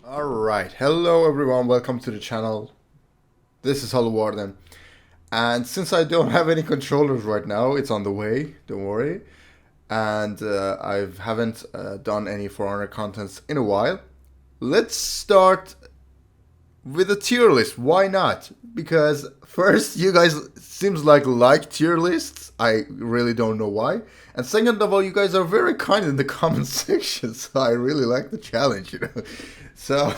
Alright, hello everyone, welcome to the channel. This is Hello Warden. And since I don't have any controllers right now, it's on the way, don't worry. And I haven't done any For Honor contents in a while. Let's start with a tier list. Why not? Because first, you guys seems like tier lists. I really don't know why. And second of all, you guys are very kind in the comment section, so I really like the challenge. So,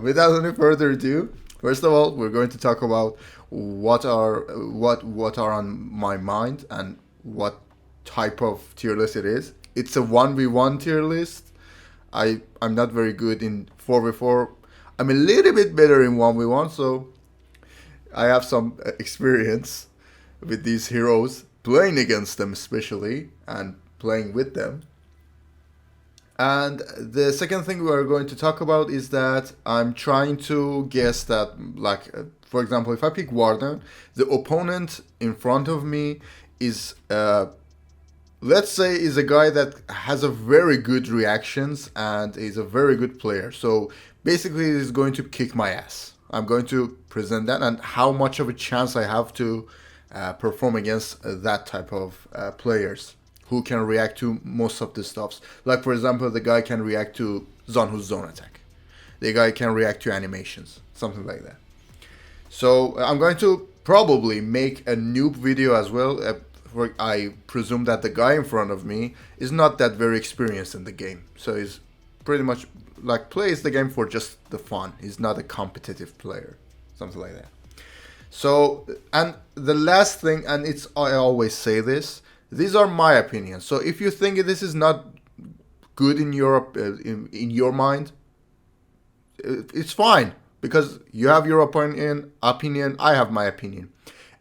without any further ado, first of all, we're going to talk about what are on my mind and what type of tier list it is. It's a 1v1 tier list. I'm not very good in 4v4. I'm a little bit better in 1v1, so I have some experience with these heroes, playing against them especially, and playing with them. And the second thing we are going to talk about is that I'm trying to guess that, for example, if I pick Warden, the opponent in front of me is, let's say, is a guy that has a very good reactions and is a very good player. So basically, he's going to kick my ass. I'm going to present that and how much of a chance I have to perform against that type of players who can react to most of the stuffs. Like for example, the guy can react to Zanhu's zone attack. The guy can react to animations, something like that. So I'm going to probably make a noob video as well. I presume that the guy in front of me is not that very experienced in the game. So he's pretty much like plays the game for just the fun. He's not a competitive player, something like that. So, and the last thing, and I always say this, these are my opinions. So if you think this is not good in in your mind, it's fine because you have your opinion. I have my opinion,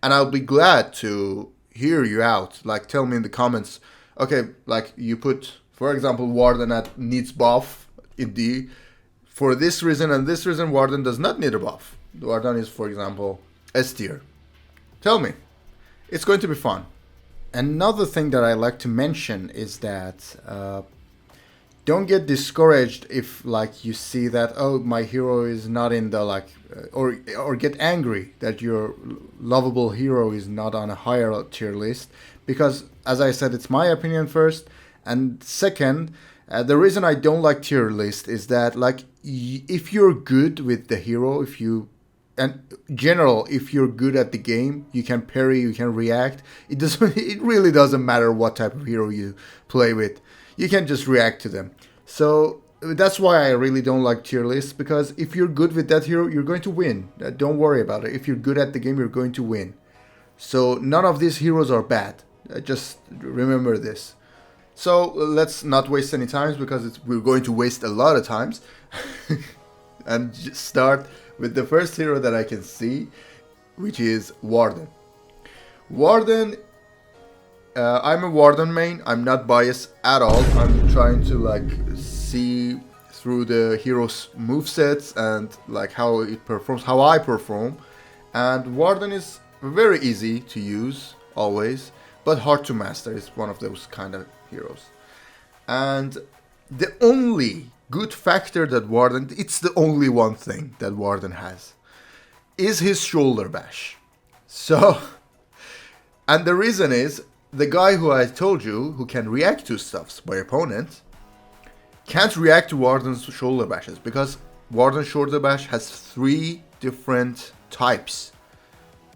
and I'll be glad to hear you out. Like tell me in the comments. Okay, like you put, for example, Warden at needs buff in D. For this reason and this reason, Warden does not need a buff. Warden is, for example, S tier. Tell me. It's going to be fun. Another thing that I like to mention is that don't get discouraged if like you see that, oh, my hero is not in the or get angry that your lovable hero is not on a higher tier list, because as I said, it's my opinion first, and second, the reason I don't like tier list is that like if you're good with the hero, if you and general, if you're good at the game, you can parry, you can react. It doesn't. It really doesn't matter what type of hero you play with. You can just react to them. So that's why I really don't like tier lists, because if you're good with that hero, you're going to win. Don't worry about it. If you're good at the game, you're going to win. So none of these heroes are bad. Just remember this. So let's not waste any times, because we're going to waste a lot of times. And just start with the first hero that I can see, which is Warden. Warden, I'm a Warden main. I'm not biased at all. I'm trying to like see through the hero's movesets and like how it performs, how I perform. And Warden is very easy to use always, but hard to master. It's one of those kind of heroes. And the only good factor that Warden, it's the only one thing that Warden has, is his shoulder bash. So, and the reason is, the guy who I told you, who can react to stuffs, my opponent, can't react to Warden's shoulder bashes, because Warden's shoulder bash has 3 different types.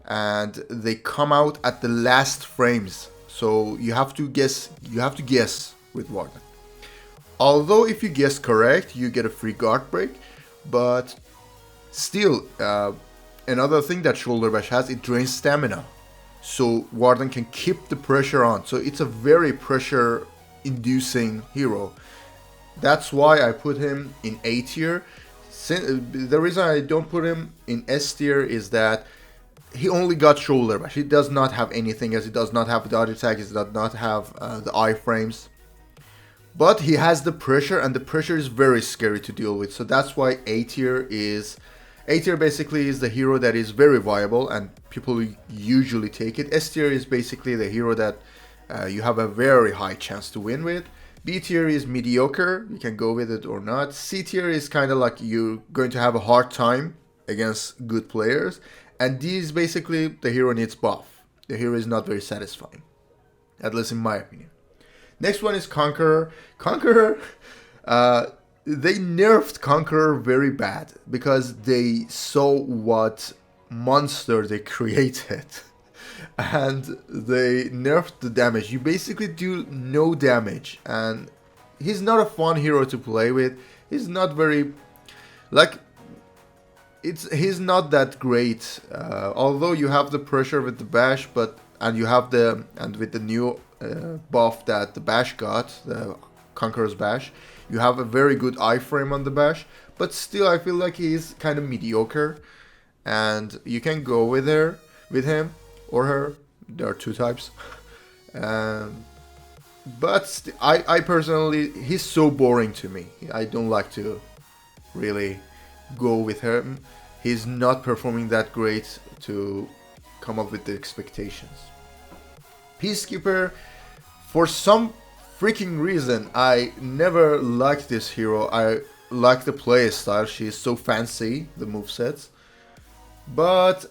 And they come out at the last frames. So you have to guess with Warden. Although if you guess correct, you get a free guard break, but still, another thing that Shoulder Bash has, it drains stamina. So Warden can keep the pressure on. So it's a very pressure-inducing hero. That's why I put him in A tier. The reason I don't put him in S tier is that he only got Shoulder Bash. He does not have anything else. He does not have dodge attack. He does not have the iframes. But he has the pressure, and the pressure is very scary to deal with. So that's why A tier basically is the hero that is very viable and people usually take it. S tier is basically the hero that you have a very high chance to win with. B tier is mediocre, you can go with it or not. C tier is kind of like you're going to have a hard time against good players. And D is basically the hero needs buff. The hero is not very satisfying, at least in my opinion. Next one is Conqueror. Conqueror, they nerfed Conqueror very bad because they saw what monster they created. And they nerfed the damage. You basically do no damage, and he's not a fun hero to play with. He's not very, like, he's not that great. Although you have the pressure with the bash, and with the new buff that the bash got, the Conqueror's bash, you have a very good iframe on the bash. But still, I feel like he's kind of mediocre, and you can go with him or her. There are two types. But I personally, he's so boring to me. I don't like to really go with him. He's not performing that great to come up with the expectations. Peacekeeper, for some freaking reason, I never liked this hero. I like the play style. She's so fancy, the movesets. But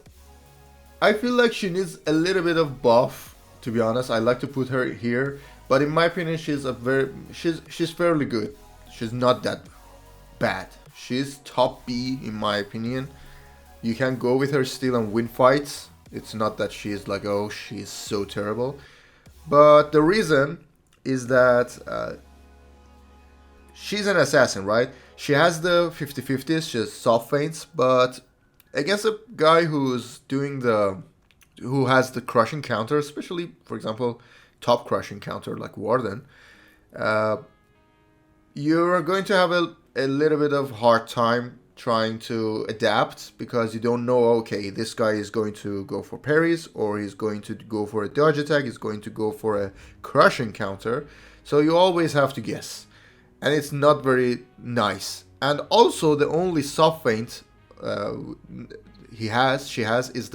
I feel like she needs a little bit of buff, to be honest. I like to put her here, but in my opinion, she's fairly good. She's not that bad. She's top B in my opinion. You can go with her still and win fights. It's not that she's like, oh, she's so terrible. But the reason is that she's an assassin, right? She has the 50-50s, she has soft feints, but against a guy who has the crushing counter, especially, for example, top crushing counter like Warden, you're going to have a little bit of hard time trying to adapt because you don't know, okay, this guy is going to go for parries, or he's going to go for a dodge attack, he's going to go for a crushing counter. So you always have to guess, and it's not very nice. And also the only soft feint she has is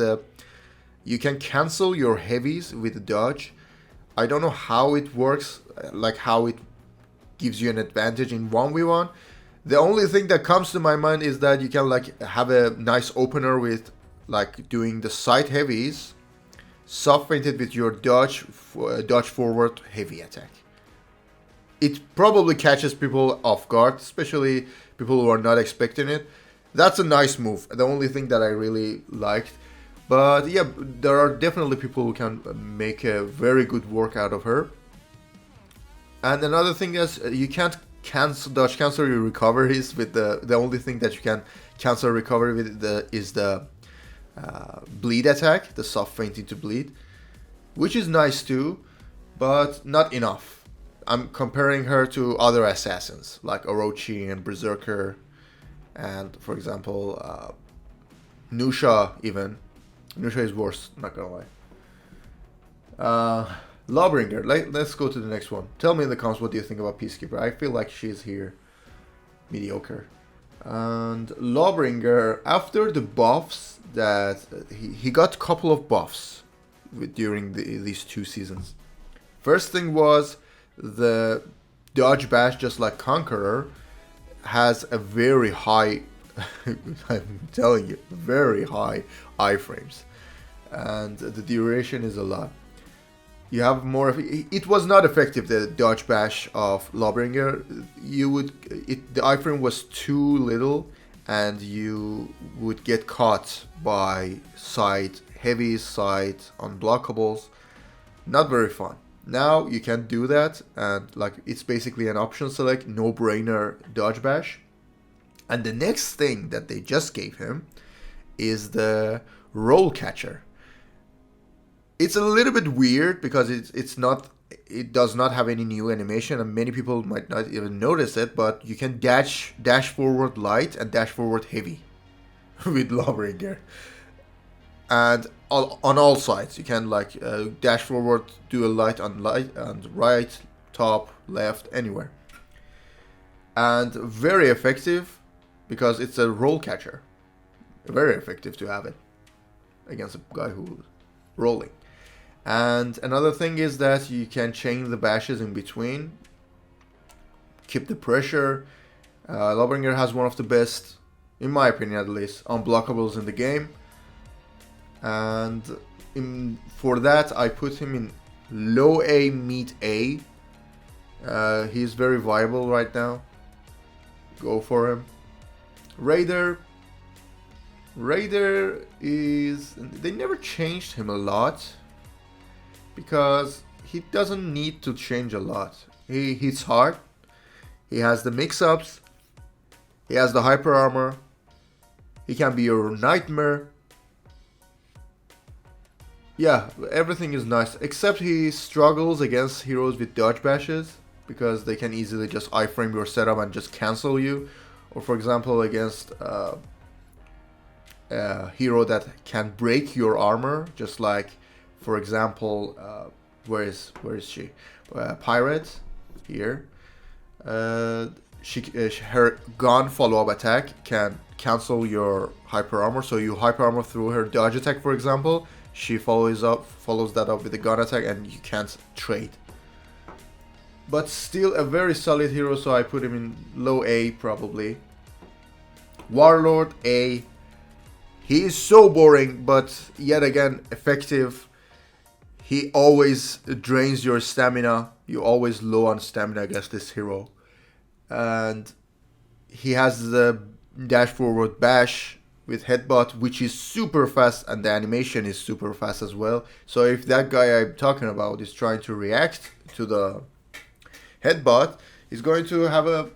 you can cancel your heavies with the dodge. I don't know how it works, like how it gives you an advantage in 1v1. The only thing that comes to my mind is that you can like have a nice opener with like doing the side heavies, soft feinted with your dodge forward heavy attack. It probably catches people off guard, especially people who are not expecting it. That's a nice move. The only thing that I really liked. But yeah, there are definitely people who can make a very good work out of her. And another thing is you can't dodge cancel your recoveries with the only thing that you can cancel recovery with is the bleed attack, the soft feint into bleed, which is nice too, but not enough. I'm comparing her to other assassins like Orochi and Berserker, and for example Nusha even. Nusha is worse, not gonna lie. Lawbringer, let's go to the next one. Tell me in the comments what do you think about Peacekeeper. I feel like she's here mediocre. And Lawbringer, after the buffs that he got a couple of buffs during these 2 seasons. First thing was the dodge bash, just like Conqueror, has a very high I'm telling you, very high iframes, and the duration is a lot. You have more of it. Was not effective, the dodge bash of Lawbringer. The iframe was too little, and you would get caught by side heavies, side unblockables. Not very fun. Now you can do that, and like it's basically an option select, no brainer dodge bash. And the next thing that they just gave him is the roll catcher. It's a little bit weird because it does not have any new animation, and many people might not even notice it, but you can dash forward light and dash forward heavy with Lawbringer. And on all sides, you can like dash forward, do a light on right, top, left, anywhere. And very effective, because it's a roll catcher. Very effective to have it against a guy who's rolling. And another thing is that you can chain the bashes in between. keep the pressure. Lawbringer has one of the best, in my opinion at least, unblockables in the game. And for that, I put him in low A, mid A. He's very viable right now. Go for him. Raider is... They never changed him a lot, because he doesn't need to change a lot. He hits hard. He has the mix-ups. He has the hyper armor. He can be your nightmare. Yeah, everything is nice, except he struggles against heroes with dodge bashes, because they can easily just iframe your setup and just cancel you. Or for example, against a hero that can break your armor, just like, for example, where is she? Pirate here. Her gun follow-up attack can cancel your hyper armor. So you hyper armor through her dodge attack, for example. She follows that up with a gun attack, and you can't trade. But still a very solid hero, so I put him in low A probably. Warlord A. He is so boring, but yet again effective. He always drains your stamina. You're always low on stamina against this hero. And he has the dash forward bash with headbutt, which is super fast, and the animation is super fast as well. So if that guy I'm talking about is trying to react to the headbutt, he's going to have a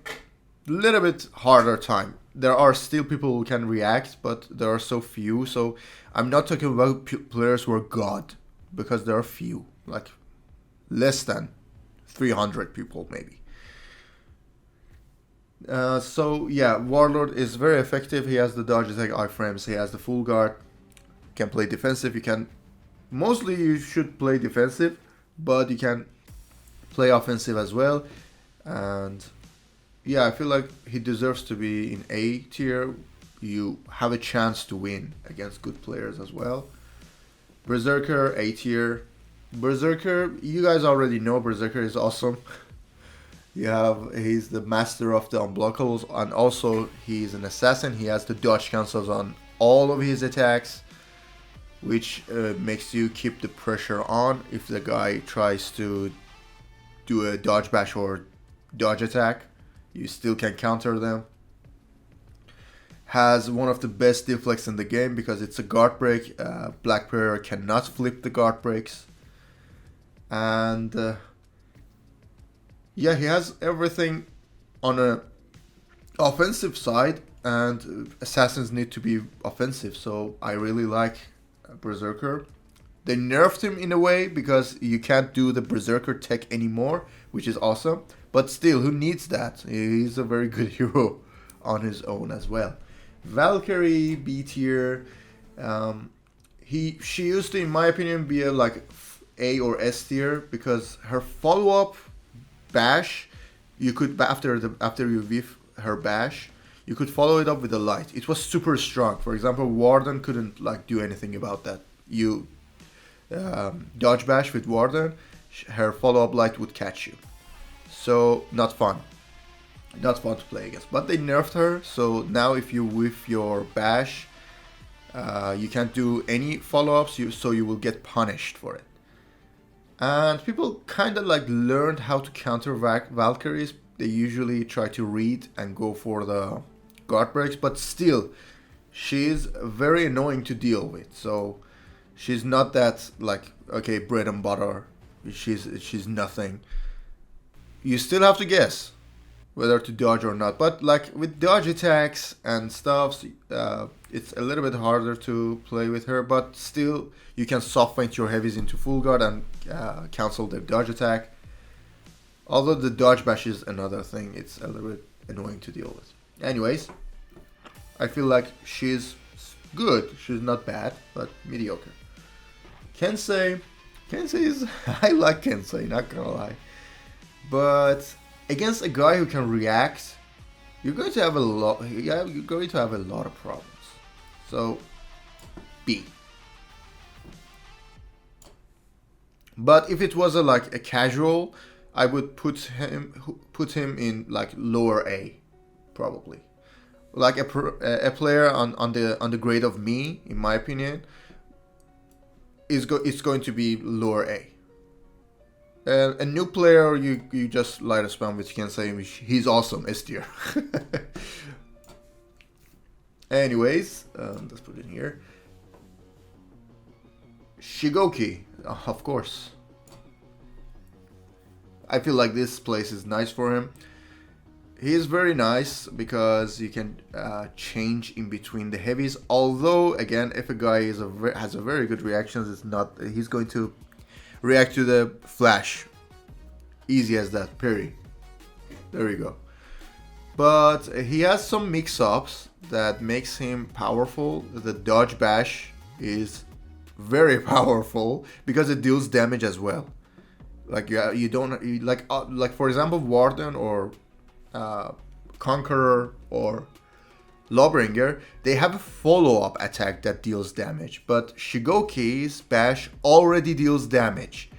little bit harder time. There are still people who can react, but there are so few. So I'm not talking about players who are god, because there are few, like less than 300 people maybe. So yeah, Warlord is very effective. He has the dodge attack iframes. He has the full guard. Can play defensive. Mostly you should play defensive, but you can play offensive as well. And yeah, I feel like he deserves to be in A tier. You have a chance to win against good players as well. Berserker, A tier. Berserker, you guys already know Berserker is awesome. He's the master of the unblockables, and also he's an assassin. He has the dodge cancels on all of his attacks, which makes you keep the pressure on if the guy tries to do a dodge bash or dodge attack. You still can counter them. Has one of the best deflects in the game because it's a guard break. Black player cannot flip the guard breaks. And yeah, he has everything on a offensive side, and assassins need to be offensive, so I really like Berserker. They nerfed him in a way because you can't do the Berserker tech anymore, which is awesome, but still, who needs that? He's a very good hero on his own as well. Valkyrie, B tier. She used to, in my opinion, be a like A or S tier, because her follow-up bash, you could after you whiff her bash, you could follow it up with a light. It was super strong. For example, Warden couldn't like do anything about that. You dodge bash with Warden, her follow-up light would catch you. So not fun to play against. But they nerfed her, so now if you whiff your bash, you can't do any follow-ups, so you will get punished for it. And people kind of like learned how to counter Valkyries. They usually try to read and go for the guard breaks, but still, she's very annoying to deal with. So she's not that like, okay, bread and butter. She's nothing. You still have to guess whether to dodge or not. But like with dodge attacks and stuff, it's a little bit harder to play with her, but still you can soft feint your heavies into full guard and cancel their dodge attack. Although the dodge bash is another thing, it's a little bit annoying to deal with. Anyways, I feel like she's good. She's not bad, but mediocre. Kensei is... I like Kensei, not gonna lie. But against a guy who can react, you're going to have a lot of problems. So, B. But if it was a casual I would put him in like lower A, probably. Like a player on the grade of me, in my opinion, it's going to be lower A. A new player, you just light a spam, which you can say he's awesome, S tier. Anyways, let's put it in here. Shigoki, of course. I feel like this place is nice for him. He is very nice because you can change in between the heavies. Although, again, if a guy has a very good reactions, he's going to react to the flash. Easy as that, parry. There you go. But he has some mix-ups that makes him powerful. The dodge bash is very powerful because it deals damage as well. Like like for example, Warden or Conqueror or Lawbringer, they have a follow-up attack that deals damage, but Shigoki's bash already deals damage,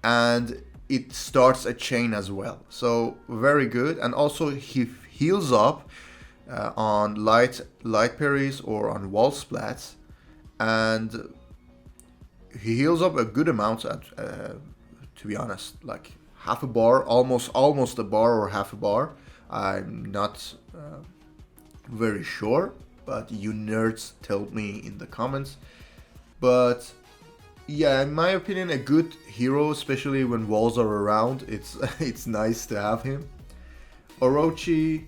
and it starts a chain as well. So very good, and also he heals up on light parries or on wall splats, and he heals up a good amount at to be honest, like half a bar, almost a bar or half a bar. I'm not very sure, but you nerds tell me in the comments. But yeah, in my opinion, a good hero, especially when walls are around, it's nice to have him. Orochi,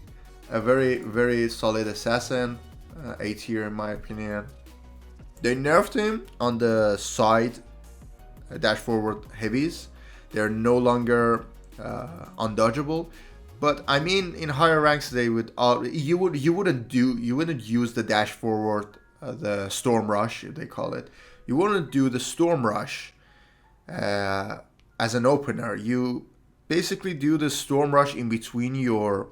a very solid assassin, A tier in my opinion. They nerfed him on the side dash forward heavies. They're no longer undodgeable. But I mean, in higher ranks, they would you wouldn't use the dash forward, the storm rush they call it. You wouldn't do the storm rush as an opener. You basically do the storm rush in between your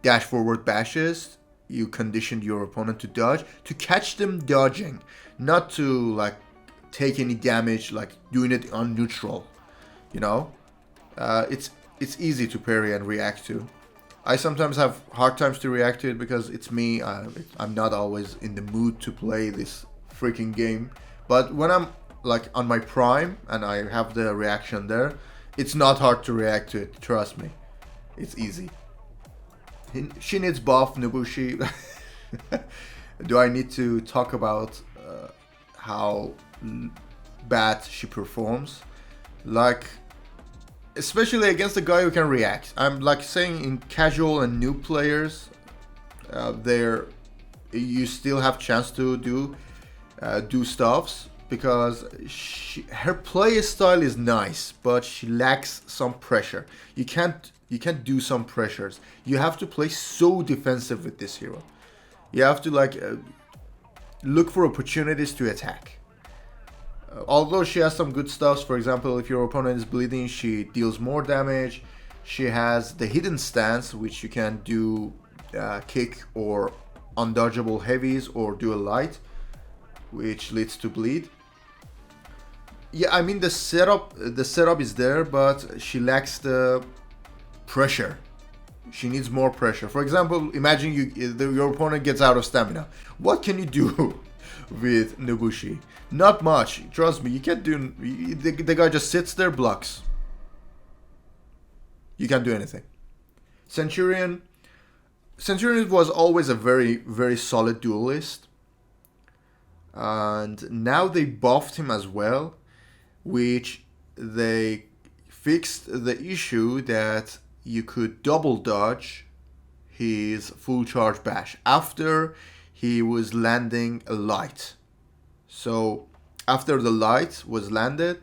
dash forward bashes. You conditioned your opponent to dodge, to catch them dodging, not to like take any damage, like doing it on neutral. You know, it's easy to parry and react to. I sometimes have hard times to react to it because it's me. I'm not always in the mood to play this freaking game. But when I'm like on my prime and I have the reaction there, it's not hard to react to it. Trust me, it's easy. She needs buff, Nobushi. Do I need to talk about how bad she performs? Like, especially against a guy who can react. I'm like saying in casual and new players, you still have chance to do stuffs because her play style is nice, but she lacks some pressure. You can't do some pressures. You have to play so defensive with this hero. You have to like look for opportunities to attack. Although she has some good stuffs, for example, if your opponent is bleeding, she deals more damage. She has the hidden stance, which you can do kick or undodgeable heavies or do a light, which leads to bleed. Yeah, I mean the setup is there, but she lacks the pressure. She needs more pressure. For example, imagine your opponent gets out of stamina. What can you do with Nobushi? Not much. Trust me, you can't do. The guy just sits there, blocks. You can't do anything. Centurion was always a very solid duelist, and now they buffed him as well, which they fixed the issue that you could double dodge his full charge bash after he was landing a light. So after the light was landed,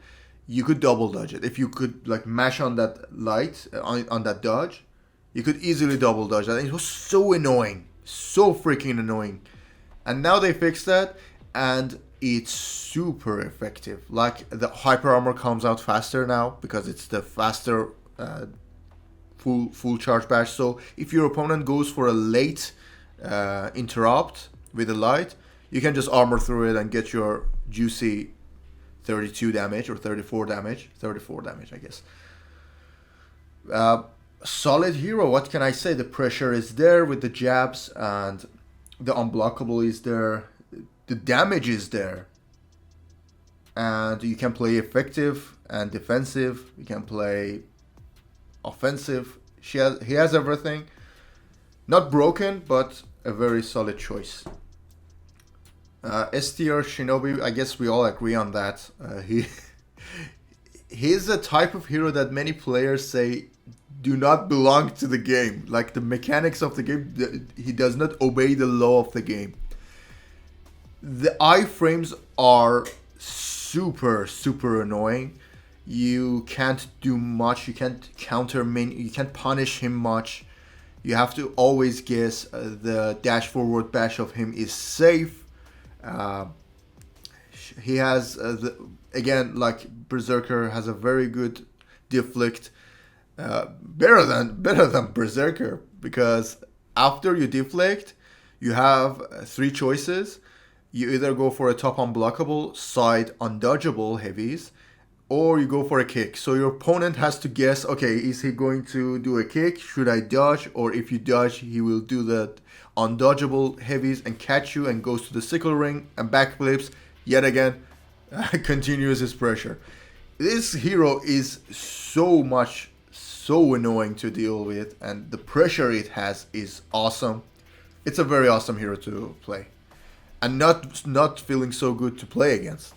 you could double dodge it. If you could like mash on that light, on that dodge, you could easily double dodge that. And it was so annoying, so freaking annoying. And now they fixed that, and it's super effective. Like the hyper armor comes out faster now because it's the faster full charge bash. So if your opponent goes for a late interrupt with a light, you can just armor through it and get your juicy 32 damage or 34 damage. 34 damage, I guess. Uh, Solid hero. What can I say? The pressure is there with the jabs, and the unblockable is there. The damage is there, and you can play effective and defensive. You can play offensive. He has everything. Not broken, but a very solid choice. S tier Shinobi, I guess we all agree on that. He's a type of hero that many players say do not belong to the game. Like the mechanics of the game, he does not obey the law of the game. The iframes are super annoying. You can't do much. You can't counter you can't punish him much. You have to always guess the dash forward bash of him is safe. Uh, he has again, like Berserker has a very good deflect, better than Berserker, because after you deflect, you have three choices. You either go for a top unblockable, side undodgeable heavies, or you go for a kick. So your opponent has to guess, okay, is he going to do a kick? Should I dodge? Or if you dodge, he will do the undodgeable heavies and catch you and goes to the sickle ring and backflips yet again, continues his pressure. This hero is so annoying to deal with, and the pressure it has is awesome. It's a very awesome hero to play, and not feeling so good to play against.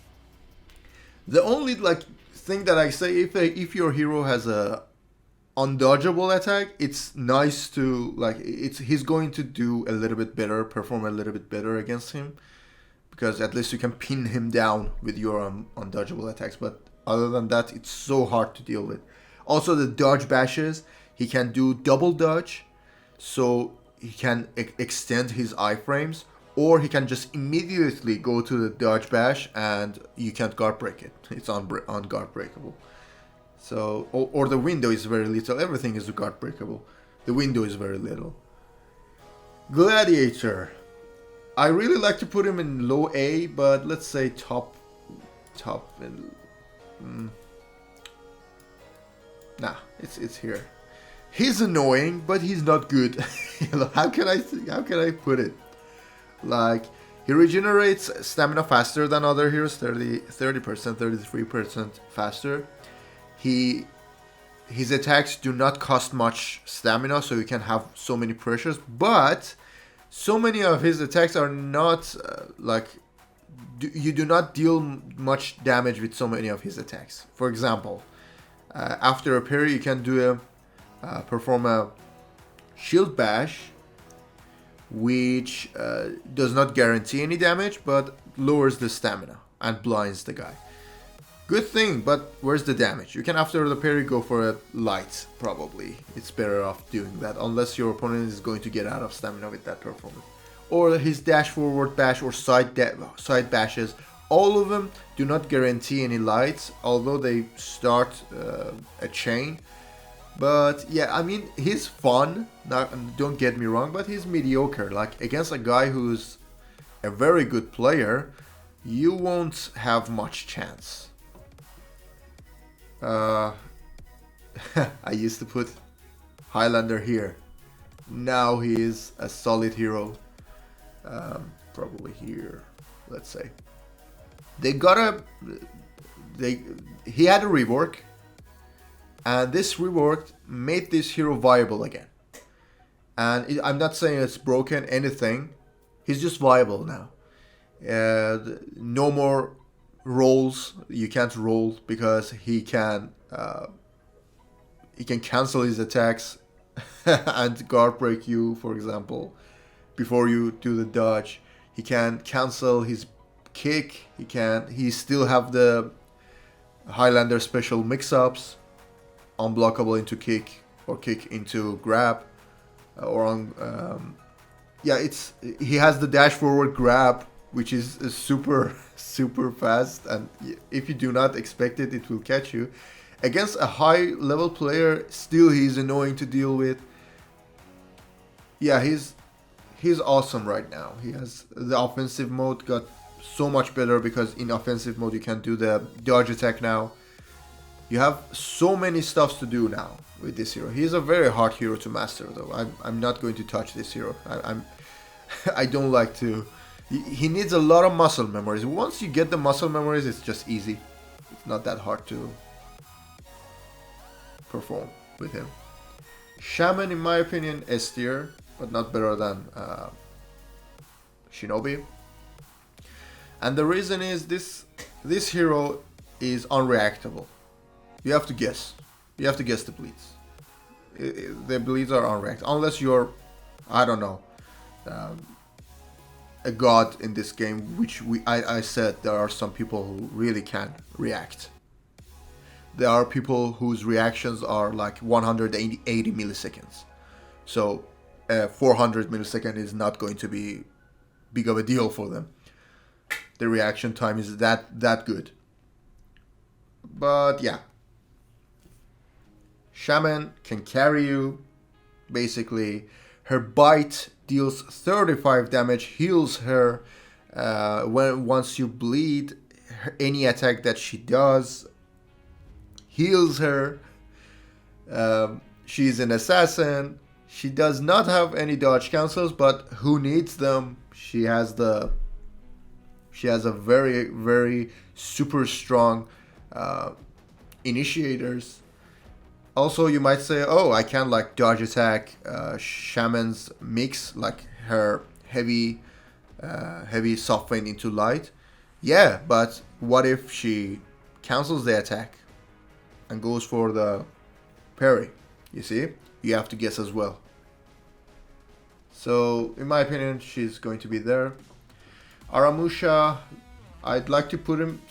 The only like thing that I say, if your hero has a undodgeable attack, it's nice to like he's going to do a little bit better, perform a little bit better against him, because at least you can pin him down with your undodgeable attacks. But other than that, it's so hard to deal with. Also, the dodge bashes, he can do double dodge, so he can extend his iframes, or he can just immediately go to the dodge bash and you can't guard break it. It's on guard breakable. So, or the window is very little. Everything is guard breakable. The window is very little. Gladiator. I really like to put him in low A, but let's say top. Nah, it's here. He's annoying, but he's not good. How can I put it? Like, he regenerates stamina faster than other heroes, 30%, 33% faster. His attacks do not cost much stamina, so you can have so many pressures, but so many of his attacks are not you do not deal much damage with so many of his attacks. For example, after a parry, you can do perform a shield bash, which does not guarantee any damage, but lowers the stamina and blinds the guy. Good thing, but where's the damage? You can, after the parry, go for a light, probably. It's better off doing that, unless your opponent is going to get out of stamina with that performance. Or his dash forward bash or side bashes. All of them do not guarantee any lights, although they start a chain. But yeah, I mean, he's fun, don't get me wrong, but he's mediocre. Like, against a guy who's a very good player, you won't have much chance. I used to put Highlander here. Now he is a solid hero. Probably here, let's say. He had a rework, and this rework made this hero viable again. And I'm not saying it's broken anything. He's just viable now. No more rolls. You can't roll because he can cancel his attacks and guard break you, for example, before you do the dodge. He can cancel his kick. He still have the Highlander special mix-ups, unblockable into kick or kick into grab, or on he has the dash forward grab, which is super fast, and if you do not expect it, it will catch you. Against a high level player, still he's annoying to deal with. Yeah, he's awesome right now. He has the offensive mode got so much better, because in offensive mode you can do the dodge attack now. You have so many stuffs to do now with this hero. He's a very hard hero to master, though. I'm not going to touch this hero. I'm I don't like to. He needs a lot of muscle memories. Once you get the muscle memories, it's just easy. It's not that hard to perform with him. Shaman, in my opinion, S tier, but not better than Shinobi. And the reason is this hero is unreactable. You have to guess. You have to guess the bleeds. The bleeds are unreactable. Unless you're, I don't know, a god in this game, which I said there are some people who really can react. There are people whose reactions are like 180 milliseconds. So 400 milliseconds is not going to be big of a deal for them. The reaction time is that good. But yeah. Shaman can carry you. Basically, her bite deals 35 damage, heals her once you bleed. Any attack that she does heals her. She's an assassin. She does not have any dodge cancels, but who needs them? She has a very, very super strong initiators. Also, you might say, oh, I can like dodge attack Shaman's mix, like her heavy soft feint into light. Yeah, but what if she cancels the attack and goes for the parry? You see? You have to guess as well. So, in my opinion, she's going to be there. Aramusha, I'd like to put him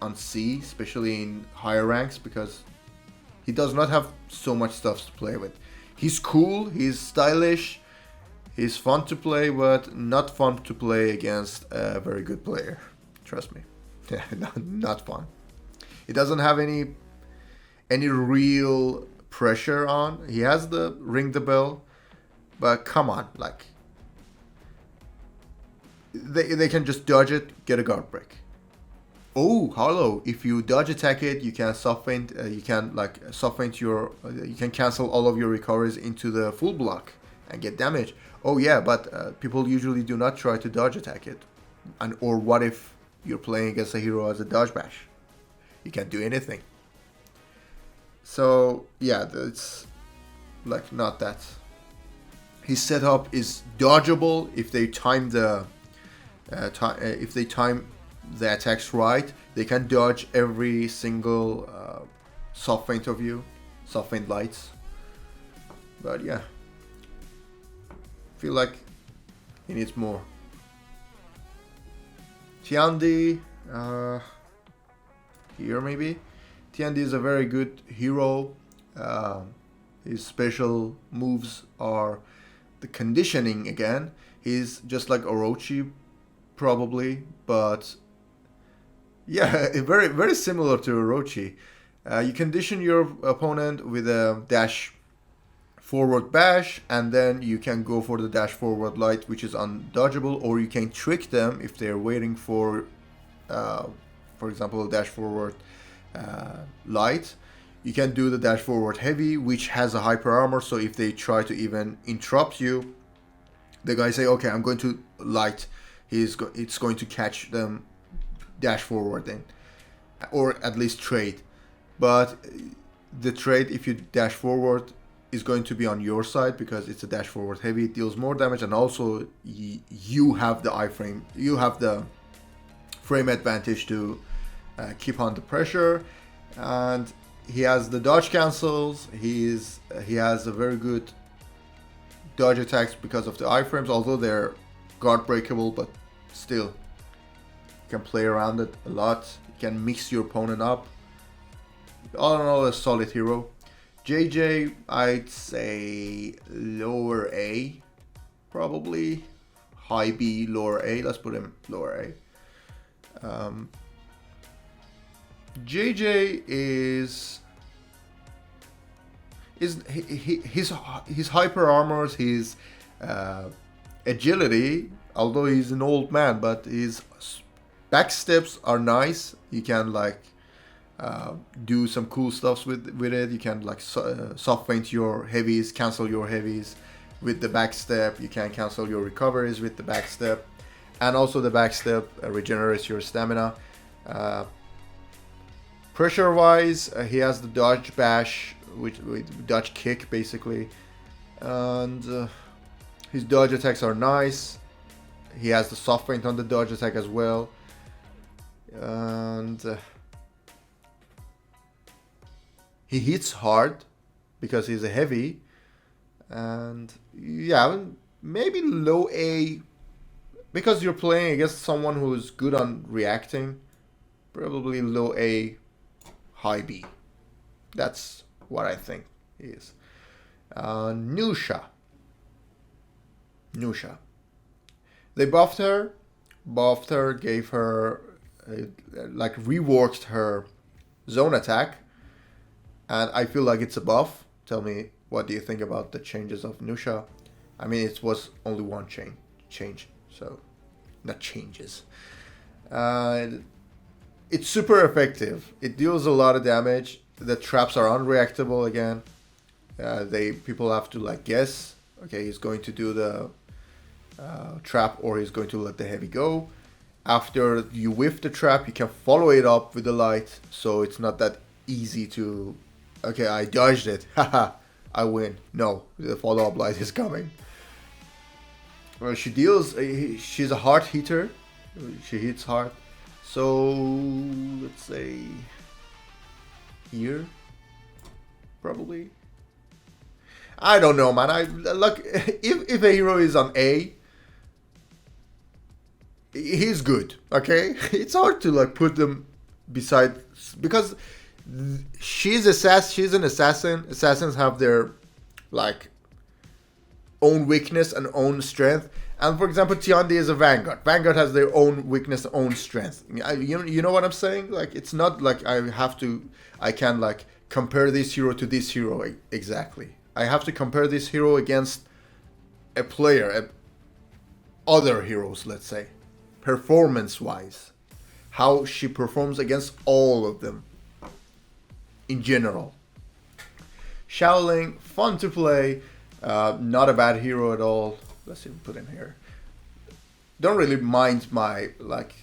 on C, especially in higher ranks, because he does not have so much stuff to play with. He's cool, he's stylish, he's fun to play, but not fun to play against a very good player. Trust me. Not fun. He doesn't have any real pressure on. He has the ring the bell, but come on, like they can just dodge it, get a guard break. Oh, hello! If you dodge attack it, you can soft feint. You can like soft feint your. You can cancel all of your recoveries into the full block and get damage. Oh yeah, but people usually do not try to dodge attack it. And or what if you're playing against a hero as a dodge bash? You can't do anything. So yeah, it's like not that. His setup is dodgeable if they time the the attacks right. They can dodge every single soft feint of you, soft feint lights. But yeah, feel like he needs more. Tiandi, here maybe. Tiandi is a very good hero. His special moves are the conditioning again. He's just like Orochi, probably, but yeah, very very similar to Orochi. You condition your opponent with a dash forward bash, and then you can go for the dash forward light, which is undodgeable, or you can trick them if they're waiting for example, a dash forward light. You can do the dash forward heavy, which has a hyper armor, so if they try to even interrupt you, the guy say, okay, I'm going to light. It's going to catch them dash forward then, or at least trade. But the trade, if you dash forward, is going to be on your side because it's a dash forward heavy. It deals more damage, and also you have the iframe. You have the frame advantage to keep on the pressure, and he has the dodge cancels. He has a very good dodge attacks because of the iframes, although they're guard breakable, but still you can play around it a lot. You can mix your opponent up. All in all, a solid hero. JJ, I'd say lower A, probably. High B, lower A. Let's put him lower A. JJ is his hyper armors, his agility. Although he's an old man, but his back steps are nice. You can like do some cool stuff with it. You can like soft feint your heavies, cancel your heavies with the backstep. You can cancel your recoveries with the backstep, and also the backstep regenerates your stamina. Pressure wise, he has the dodge bash with dodge kick basically, and his dodge attacks are nice. He has the soft feint on the dodge attack as well, and he hits hard because he's a heavy. And yeah, maybe low A because you're playing against someone who's good on reacting. Probably low A, high B. That's what I think he is. Nusha. They buffed her, gave her, like reworked her zone attack, and I feel like it's a buff. Tell me, what do you think about the changes of Nusha? I mean, it was only one change, so not changes. It's super effective. It deals a lot of damage. The traps are unreactable again. People have to like guess. Okay, he's going to do the trap or he's going to let the heavy go. After you whiff the trap, you can follow it up with the light, so it's not that easy to. Okay, I dodged it. Haha, I win. No, the follow-up light is coming. Well, she deals. She's a hard hitter. She hits hard. So let's say here, probably. I don't know, man. I look if a hero is on A, he's good. Okay, it's hard to like put them beside because she's an assassin. Assassins have their like own weakness and own strength. And for example, Tiandi is a Vanguard. Vanguard has their own weakness, own strength. You know what I'm saying? Like it's not like I can like compare this hero to this hero exactly. I have to compare this hero against a player, other heroes, let's say, performance-wise, how she performs against all of them in general. Shaoling, fun to play, not a bad hero at all. Let's see, put him here. Don't really mind my like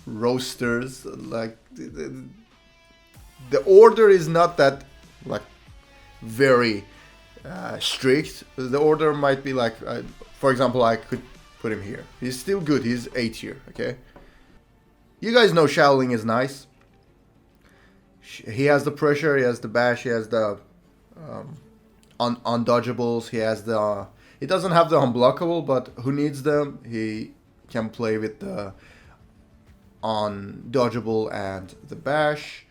roasters. Like the order is not that like very strict. The order might be like, for example, I could put him here. He's still good. He's A tier. Okay. You guys know Shaoling is nice. He has the pressure. He has the bash. He has the undodgeables. He has the. He doesn't have the unblockable, but who needs them? He can play with the undodgeable and the bash.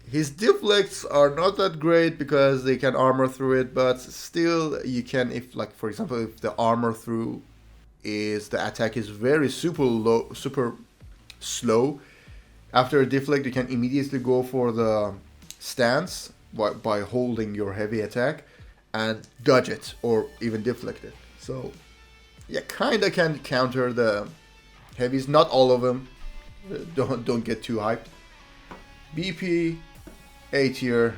His deflects are not that great because they can armor through it, but still you can, if like for example, if the armor through is the attack is very super slow. After a deflect, you can immediately go for the stance by holding your heavy attack and dodge it or even deflect it. So yeah, kinda can counter the heavies. Not all of them. Don't get too hyped. BP A tier.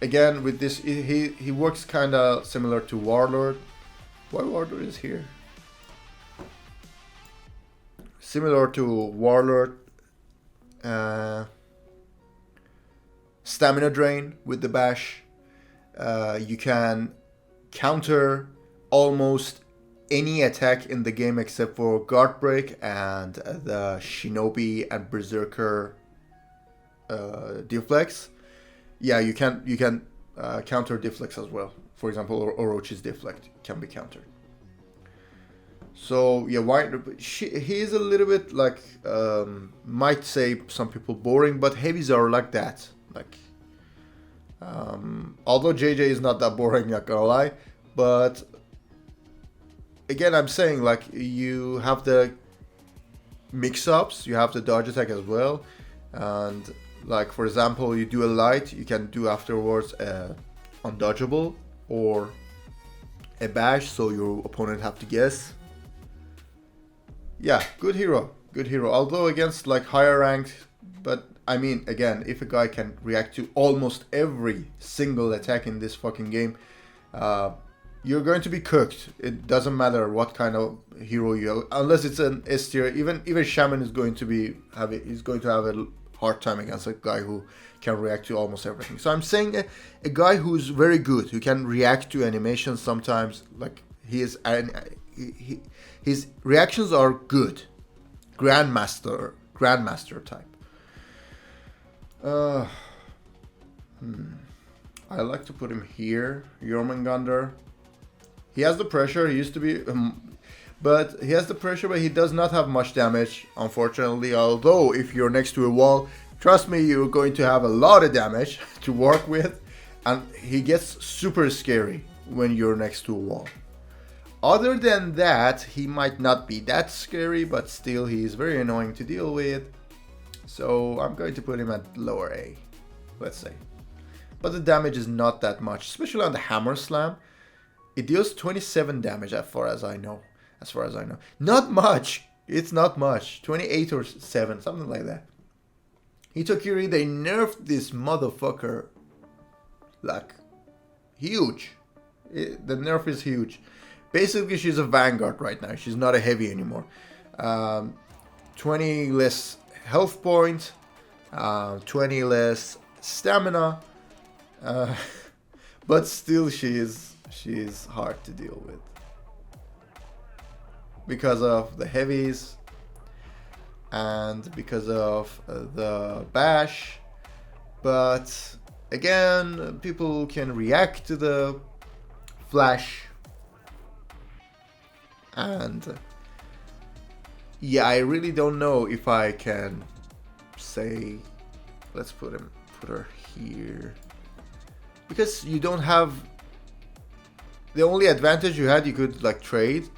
Again with this, he works kinda similar to Warlord. Why Warlord is here? Similar to Warlord. Stamina drain with the bash. You can counter almost any attack in the game except for guard break and the shinobi and berserker deflects. Yeah, you can counter deflects as well. For example, Orochi's deflect can be countered. So yeah, he's a little bit like might say some people boring, but heavies are like that. Like although JJ is not that boring, not gonna lie, but again I'm saying like you have the mix-ups, you have the dodge attack as well, and like for example you do a light, you can do afterwards undodgeable or a bash, so your opponent have to guess. Yeah, good hero. Good hero. Although against like higher ranked, but I mean, again, if a guy can react to almost every single attack in this fucking game, uh, you're going to be cooked. It doesn't matter what kind of hero you have, unless it's an S tier. Even Shaman is going to he's going to have a hard time against a guy who can react to almost everything. So I'm saying a guy who's very good, who can react to animations sometimes, like his reactions are good. Grandmaster type. Uh, I like to put him here. Jormungandr. He has the pressure. He used to be, but he has the pressure, but he does not have much damage, unfortunately. Although if you're next to a wall, trust me, you're going to have a lot of damage to work with, and he gets super scary when you're next to a wall. Other than that, he might not be that scary, but still he's very annoying to deal with. So I'm going to put him at lower A, let's say. But the damage is not that much, especially on the Hammer Slam. It deals 27 damage as far as I know. Not much. It's not much. 28 or 7, something like that. Hitokiri, they nerfed this motherfucker like huge. The nerf is huge. Basically, she's a Vanguard right now. She's not a heavy anymore. 20 less health point, 20 less stamina, but still she is hard to deal with because of the heavies and because of the bash. But again, people can react to the flash. And yeah, I really don't know if I can say, let's put her here, because you don't have the only advantage you had. You could like trade.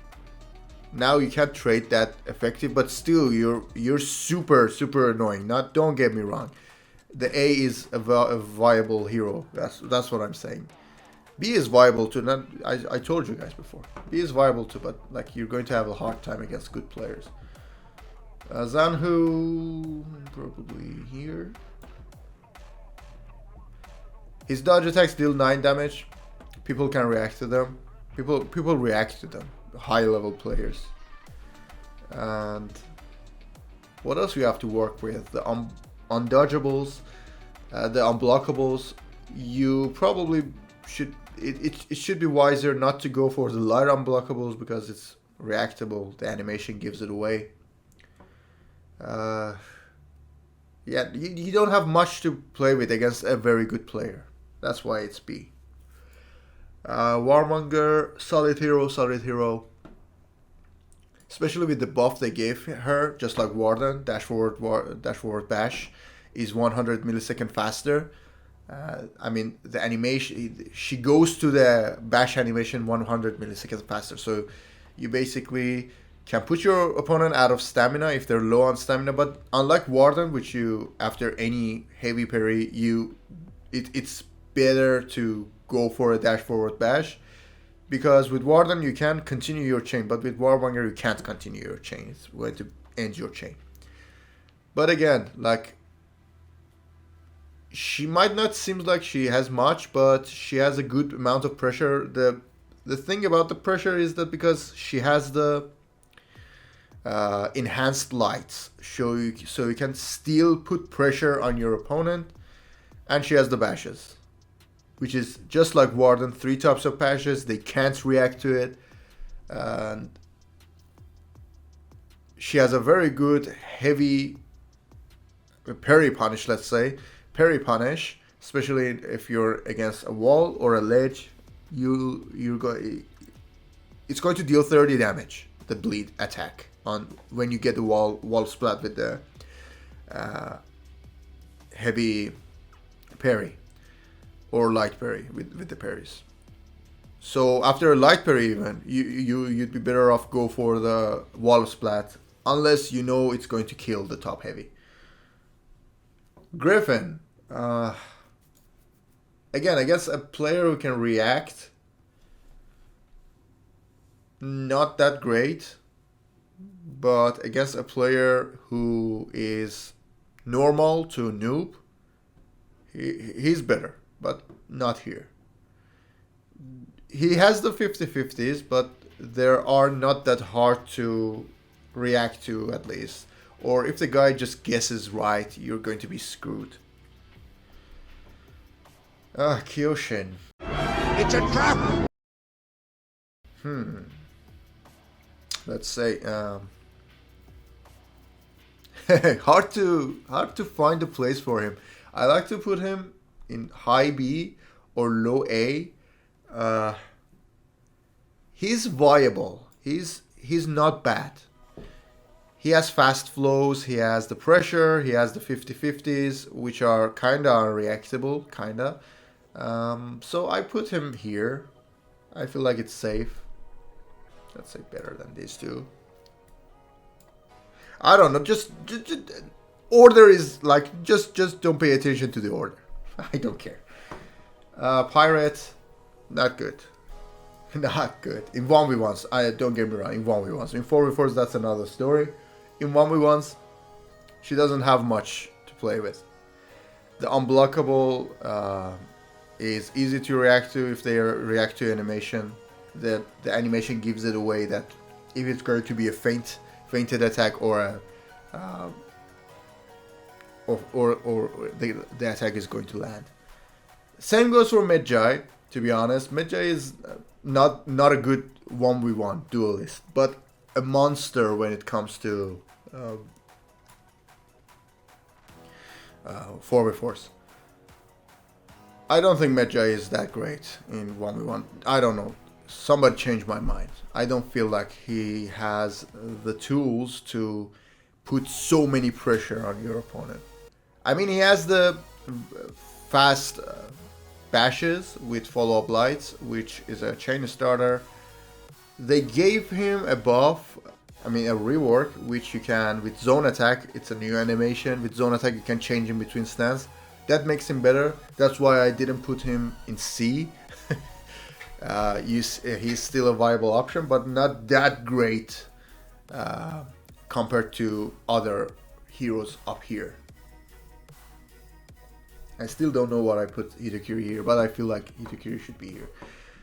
Now you can't trade that effective, but still you're super annoying. Don't get me wrong, the A is a viable hero. That's what I'm saying. B is viable too. I told you guys before. B is viable too, but like you're going to have a hard time against good players. Zanhu probably here. His dodge attacks deal 9 damage. People can react to them. People react to them. High level players. And what else we have to work with? The undodgeables, the unblockables. You probably should. It should be wiser not to go for the light unblockables because it's reactable. The animation gives it away. Yeah, you don't have much to play with against a very good player. That's why it's B. Warmonger, solid hero. Especially with the buff they gave her, just like Warden, dash forward bash is 100 millisecond faster. I mean, the animation, she goes to the bash animation 100 milliseconds faster. So you basically can put your opponent out of stamina if they're low on stamina. But unlike Warden, which you, after any heavy parry, it's better to go for a dash forward bash. Because with Warden, you can continue your chain. But with Warmonger, you can't continue your chain. It's going to end your chain. But again, like, she might not seem like she has much, but she has a good amount of pressure. The thing about the pressure is that because she has the enhanced lights, so you can still put pressure on your opponent, and she has the bashes, which is just like Warden, 3 types of bashes. They can't react to it, and she has a very good heavy parry punish, let's say. Parry punish, especially if you're against a wall or a ledge, it's going to deal 30 damage. The bleed attack on when you get the wall splat with the heavy parry or light parry with the parries. So after a light parry, even you'd be better off go for the wall splat unless you know it's going to kill the top heavy. Griffin. Again, I guess a player who can react, not that great, but against a player who is normal to noob, he's better, but not here. He has the 50-50s, but there are not that hard to react to, at least. Or if the guy just guesses right, you're going to be screwed. Kyoshin. It's a trap! Let's say hard to find a place for him. I like to put him in high B or low A. He's viable. He's not bad. He has fast flows, he has the pressure, he has the 50-50s, which are kinda unreactable, kinda. So I put him here. I feel like it's safe. Let's say better than these two. I don't know, just order is like, just don't pay attention to the order. I don't care. Pirate, not good. Not good. In 1v1s, don't get me wrong, in 1v1s. In 4v4s, that's another story. In 1v1s, she doesn't have much to play with. The unblockable is easy to react to if they react to animation. The animation gives it away that if it's going to be a fainted attack or a or the attack is going to land. Same goes for Medjay. To be honest, Medjay is not a good 1v1 duelist, but a monster when it comes to 4v4s. I don't think Medjay is that great in 1v1. I don't know. Somebody changed my mind. I don't feel like he has the tools to put so many pressure on your opponent. I mean, he has the fast bashes with follow-up lights, which is a chain starter. They gave him a buff, a rework, which you can, with zone attack, it's a new animation. With zone attack, you can change in between stance. That makes him better. That's why I didn't put him in C. He's still a viable option, but not that great compared to other heroes up here. I still don't know what I put Hitokiri here, but I feel like Hitokiri should be here.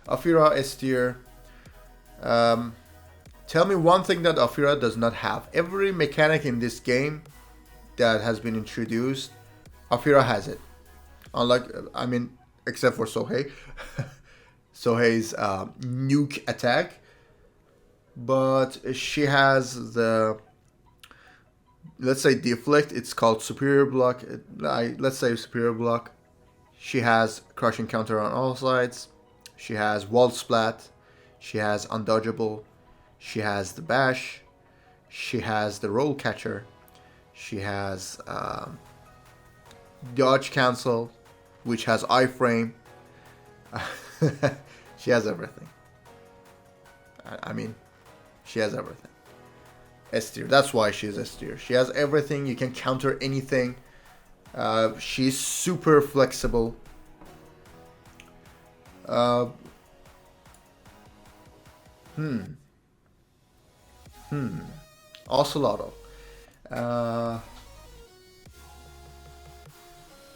Afira, S tier. Tell me one thing that Afira does not have. Every mechanic in this game that has been introduced, Afira has it. Unlike, except for Sohei. Sohei's nuke attack. But she has the, let's say deflect, it's called superior block. Let's say superior block. She has crushing counter on all sides. She has wall splat. She has undodgeable. She has the bash. She has the roll catcher. She has dodge cancel, which has iframe. She has everything. She has everything. S tier. That's why she's S tier. She has everything. You can counter anything. She's super flexible. Ocelotto.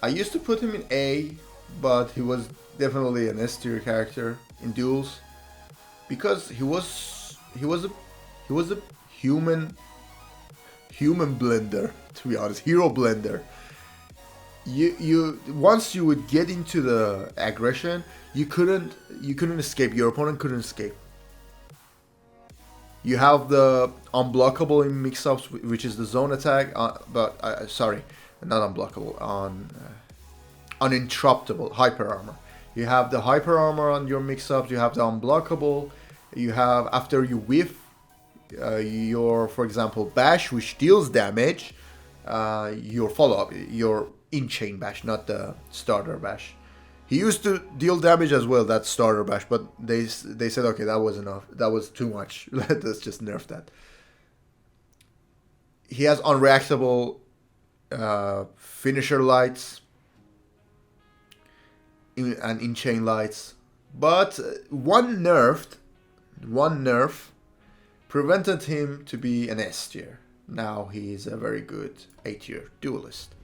I used to put him in A, but he was definitely an S tier character in duels because he was a human blender, to be honest, hero blender. You once you would get into the aggression, you couldn't escape. Your opponent couldn't escape. You have the unblockable in mix-ups, which is the zone attack, sorry, not unblockable, on uninterruptible hyper armor. You have the hyper armor on your mix-ups. You have the unblockable. You have, after you whiff your, for example, bash, which deals damage. Your follow-up, your in-chain bash, not the starter bash. He used to deal damage as well, that starter bash, but they said, okay, that was enough. That was too much. Let's just nerf that. He has unreactable finisher lights and in-chain lights. But one nerf prevented him to be an S tier. Now he is a very good A tier duelist.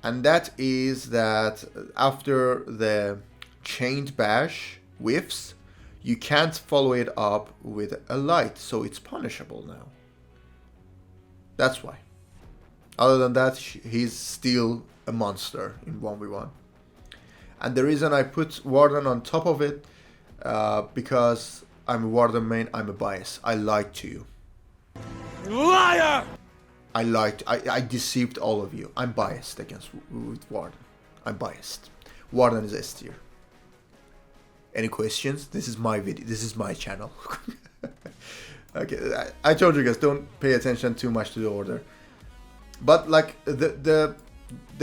And that is that after the chained bash whiffs, you can't follow it up with a light, so it's punishable now. That's why. Other than that, he's still a monster in 1v1. And the reason I put Warden on top of it, because I'm a Warden main, I'm a bias. I lied to you. Liar! I deceived all of you. I'm biased against with Warden. I'm biased. Warden is S tier. Any questions? This is my video. This is my channel. Okay, I told you guys, don't pay attention too much to the order. But like the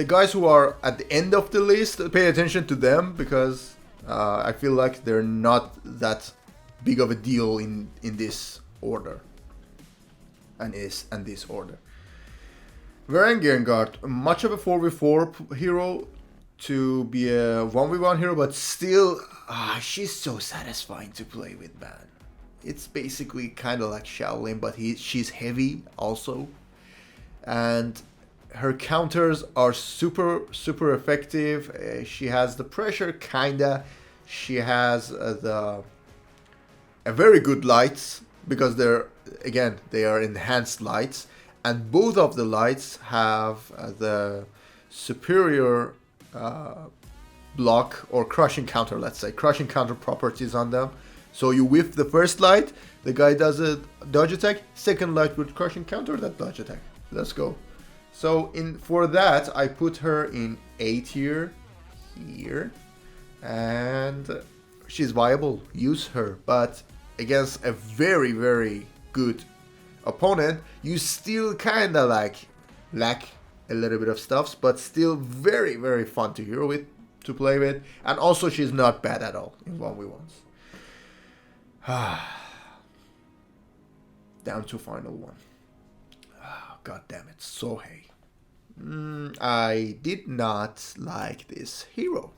guys who are at the end of the list, pay attention to them, because I feel like they're not that big of a deal in this order. And this order. Varangiangard, much of a 4v4 hero to be a 1v1 hero, but still, she's so satisfying to play with, man. It's basically kind of like Shaolin, but she's heavy also. And her counters are super effective. She has the pressure, kinda. She has a very good lights, because they are enhanced lights. And both of the lights have the superior block or crushing counter, let's say. Crushing counter properties on them. So you whiff the first light, the guy does a dodge attack. Second light with crushing counter, that dodge attack. Let's go. So for that, I put her in A tier here. And she's viable. Use her. But against a very good opponent, you still kind of like lack a little bit of stuffs, but still very fun to play with. And also she's not bad at all in 1v1s. Down to final one. God damn it, Sohei. I did not like this hero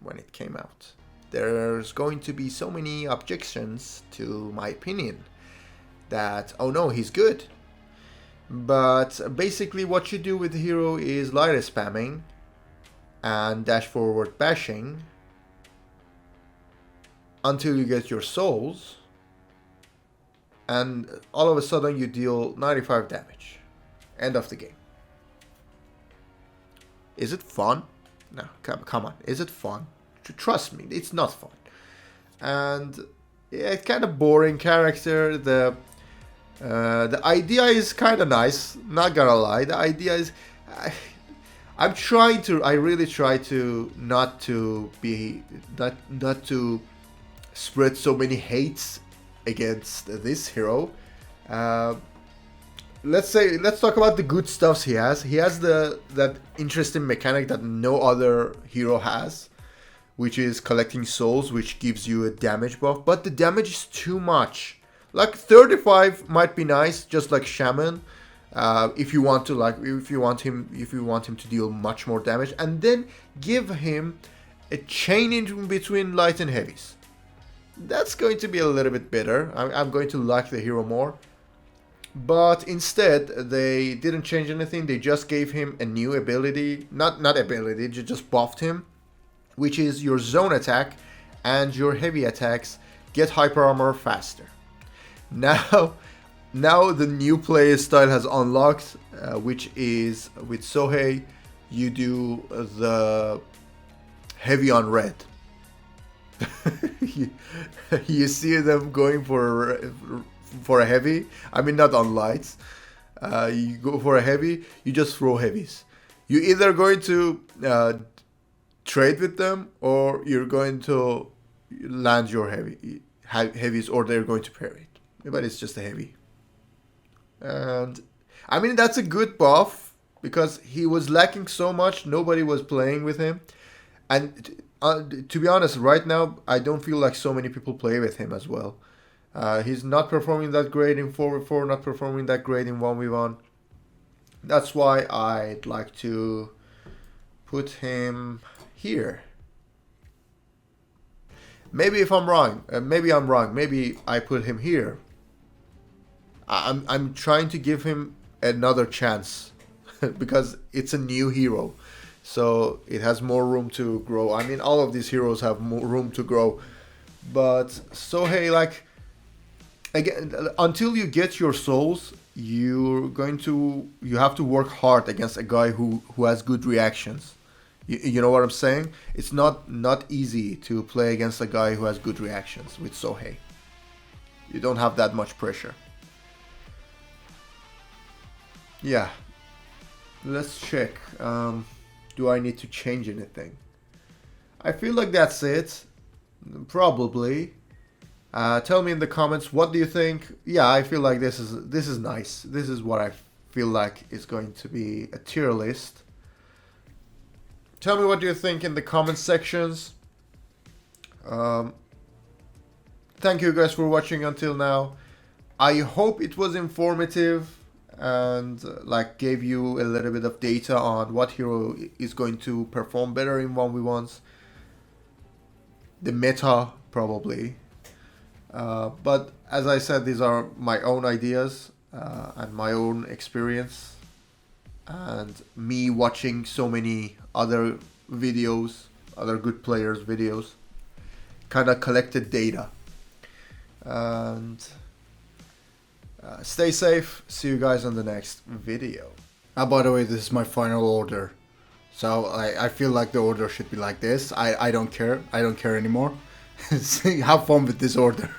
when it came out. There's going to be so many objections to my opinion. That, oh no, he's good. But basically what you do with the hero is light spamming and dash forward bashing until you get your souls, and all of a sudden you deal 95 damage. End of the game. Is it fun? No, come on. Is it fun? Trust me, it's not fun. And yeah, it's kind of boring character. The idea is kind of nice, not gonna lie. The idea is, I really try to not to spread so many hates against this hero. Let's talk about the good stuffs he has. He has that interesting mechanic that no other hero has, which is collecting souls, which gives you a damage buff. But the damage is too much. Like 35 might be nice, just like Shaman, if you want him to deal much more damage, and then give him a chain in between light and heavies. That's going to be a little bit better. I'm going to like the hero more. But instead, they didn't change anything. They just gave him a new ability, not ability, just buffed him, which is your zone attack and your heavy attacks get hyper armor faster. Now the new play style has unlocked, which is with Sohei, you do the heavy on red. You see them going for a heavy. I mean, not on lights. You go for a heavy, you just throw heavies. You're either going to trade with them, or you're going to land your heavies, or they're going to parry it. But it's just a heavy. And I mean, that's a good buff, because he was lacking so much. Nobody was playing with him. And to be honest, right now, I don't feel like so many people play with him as well. He's not performing that great in 4v4, not performing that great in 1v1. That's why I'd like to put him here. Maybe if I'm wrong, maybe I'm wrong. Maybe I put him here. I'm trying to give him another chance because it's a new hero, so it has more room to grow. I mean, all of these heroes have more room to grow, but Sohei, like, again, until you get your souls, you have to work hard against a guy who has good reactions. You know what I'm saying? It's not easy to play against a guy who has good reactions with Sohei. You don't have that much pressure. Yeah, let's check. Do I need to change anything? I feel like that's it. Probably. Tell me in the comments, what do you think? Yeah, I feel like this is nice. This is what I feel like is going to be a tier list. Tell me what you think in the comment sections. Um, Thank you guys for watching until now. I hope it was informative and like gave you a little bit of data on what hero is going to perform better in 1v1s. The meta, probably. But as I said, these are my own ideas and my own experience, and me watching so many other videos, other good players' videos, kind of collected data. And stay safe. See you guys on the next video. By the way, this is my final order. So I feel like the order should be like this. I don't care. I don't care anymore. Have fun with this order.